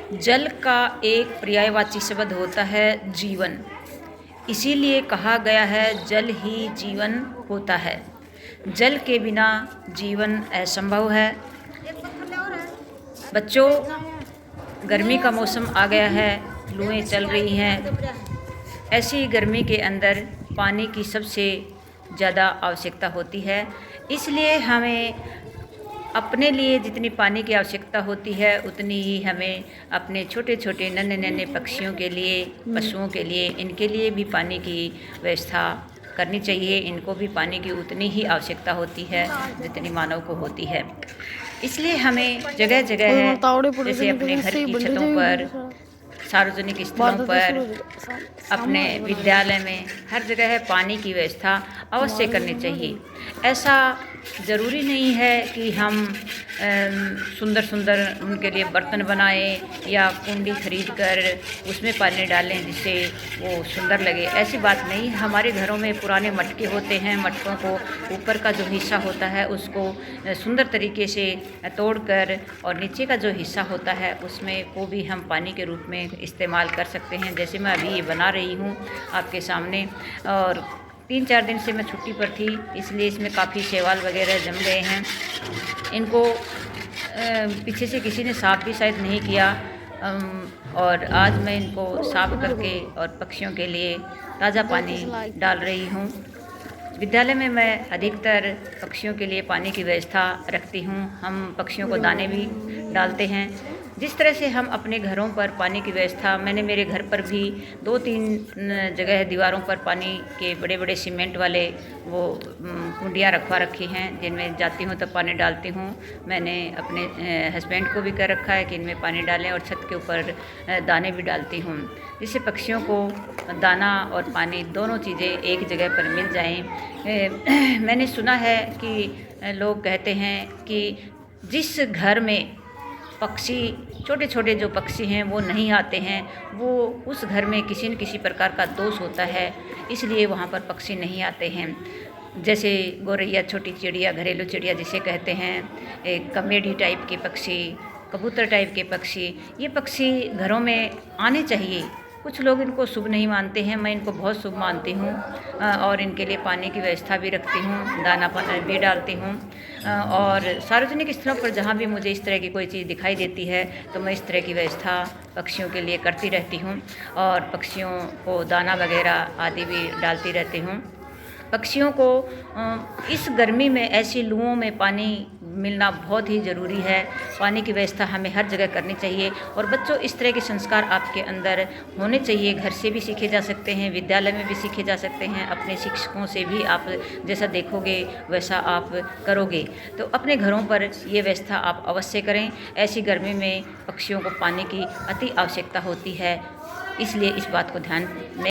जल का एक पर्यायवाची शब्द होता है जीवन। इसीलिए कहा गया है जल ही जीवन होता है। जल के बिना जीवन असंभव है। बच्चों, गर्मी का मौसम आ गया है, लूएं चल रही हैं। ऐसी गर्मी के अंदर पानी की सबसे ज़्यादा आवश्यकता होती है। इसलिए हमें अपने लिए जितनी पानी की आवश्यकता होती है उतनी ही हमें अपने छोटे छोटे नन्हे नन्हे पक्षियों के लिए, पशुओं के लिए, इनके लिए भी पानी की व्यवस्था करनी चाहिए। इनको भी पानी की उतनी ही आवश्यकता होती है जितनी मानव को होती है। इसलिए हमें जगह जगह जैसे अपने घर की छतों पर, सार्वजनिक स्थलों पर, अपने विद्यालय में, हर जगह पानी की व्यवस्था अवश्य करनी चाहिए। ऐसा ज़रूरी नहीं है कि हम सुंदर सुंदर उनके लिए बर्तन बनाएं या कुंडी खरीद कर उसमें पानी डालें जिससे वो सुंदर लगे। ऐसी बात नहीं। हमारे घरों में पुराने मटके होते हैं। मटकों को ऊपर का जो हिस्सा होता है उसको सुंदर तरीके से तोड़कर और नीचे का जो हिस्सा होता है उसमें वो भी हम पानी के रूप में इस्तेमाल कर सकते हैं। जैसे मैं अभी ये बना रही हूँ आपके सामने, और 3-4 दिन से मैं छुट्टी पर थी, इसलिए इसमें काफ़ी शैवाल वगैरह जम गए हैं। इनको पीछे से किसी ने साफ़ भी शायद नहीं किया, और आज मैं इनको साफ़ करके और पक्षियों के लिए ताज़ा पानी डाल रही हूँ। विद्यालय में मैं अधिकतर पक्षियों के लिए पानी की व्यवस्था रखती हूँ। हम पक्षियों को दाने भी डालते हैं। जिस तरह से हम अपने घरों पर पानी की व्यवस्था, मैंने मेरे घर पर भी 2-3 जगह दीवारों पर पानी के बड़े बड़े सीमेंट वाले वो कुंडियाँ रखवा रखी हैं, जिनमें जाती हूँ तब पानी डालती हूँ। मैंने अपने हस्बैंड को भी कर रखा है कि इनमें पानी डालें, और छत के ऊपर दाने भी डालती हूँ, जिससे पक्षियों को दाना और पानी दोनों चीज़ें एक जगह पर मिल जाएं। मैंने सुना है कि लोग कहते हैं कि जिस घर में पक्षी, छोटे छोटे जो पक्षी हैं वो नहीं आते हैं, वो उस घर में किसी न किसी प्रकार का दोष होता है, इसलिए वहाँ पर पक्षी नहीं आते हैं। जैसे गौरैया, छोटी चिड़िया, घरेलू चिड़िया जिसे कहते हैं, एक कमेडी टाइप के पक्षी, कबूतर टाइप के पक्षी, ये पक्षी घरों में आने चाहिए। कुछ लोग इनको शुभ नहीं मानते हैं, मैं इनको बहुत शुभ मानती हूँ, और इनके लिए पानी की व्यवस्था भी रखती हूँ, दाना पानी भी डालती हूँ। और सार्वजनिक स्थलों पर जहाँ भी मुझे इस तरह की कोई चीज़ दिखाई देती है तो मैं इस तरह की व्यवस्था पक्षियों के लिए करती रहती हूँ, और पक्षियों को दाना वगैरह आदि भी डालती रहती हूँ। पक्षियों को इस गर्मी में, ऐसी लूओं में पानी मिलना बहुत ही ज़रूरी है। पानी की व्यवस्था हमें हर जगह करनी चाहिए। और बच्चों, इस तरह के संस्कार आपके अंदर होने चाहिए। घर से भी सीखे जा सकते हैं, विद्यालय में भी सीखे जा सकते हैं, अपने शिक्षकों से भी आप जैसा देखोगे वैसा आप करोगे। तो अपने घरों पर ये व्यवस्था आप अवश्य करें। ऐसी गर्मी में पक्षियों को पानी की अति आवश्यकता होती है, इसलिए इस बात को ध्यान में